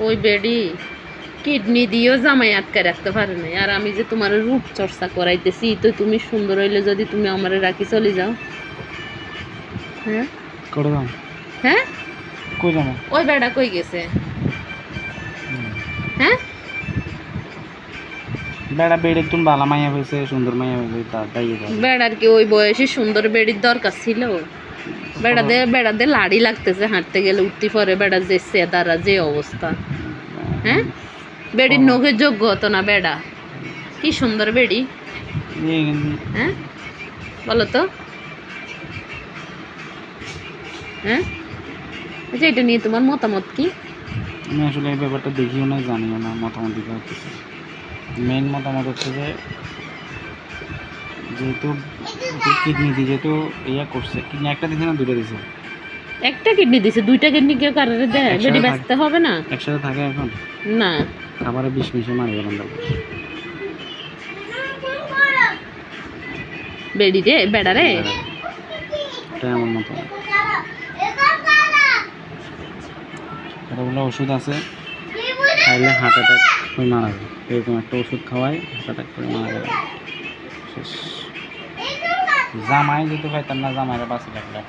ওই বেডি কিডনি দিয়েও জামাই আটকে রাখতে পারে না। আর আমি যে তোমার রূপ চর্চা করাইতেছি, তো তুমি সুন্দর হইলে যদি তুমি আমারে রাখি চলে যাও, হ্যাঁ করে দাও। হ্যাঁ, কই যাবো? ওই বেড়া কই গেছে? হ্যাঁ, বেড়া বেড়ে তুমি বালা মাইয়া হয়েছে, সুন্দর মাইয়া হয়েছে, তাই বেড়ার কি ওই বয়সে সুন্দর বেড়ির দরকার ছিল? বেড়াতে লাড়ি লাগতেছে হাঁটতে গেলে, উঠতে পরে বেড়া যে সেদারা যে অবস্থা। হ্যাঁ, বেড়ির নখের যোগ্য হতো না বেড়া। কি সুন্দর বেড়ি, হ্যাঁ বলো তো। হ্যাঁ, আচ্ছা এটা নিয়ে তোমার মতামত কি? আমি আসলে এই ব্যাপারটা দেখিও না, জানিও না, মতামত দিতে হচ্ছে। মেন মতামত হচ্ছে যে যেহেতু কিডনি দিয়ে যেহেতু ইয়া করছে, কিডনি একটা দিছে না দুটো দিছে? একটা কিডনি দিছে, দুইটা কিডনি কেউ কারোর দেয়? বেডি বাঁচতে হবে না? একসাথে থাকে এখন না, খাবারে বিষ মিশে মারি গেলাম। বেডি রে বেড়া রে, এটা আমার মতো। এটা বলে ওষুধ আছে, খাইলে হার্ট অ্যাটাক করে মারা যায়। এরকম একটা ওষুধ খাওয়ায় হার্ট অ্যাটাক করে মারা যাবে। শেষ। জামাই যেতে পারতাম না, জামাইরা বাঁচি লাগবে।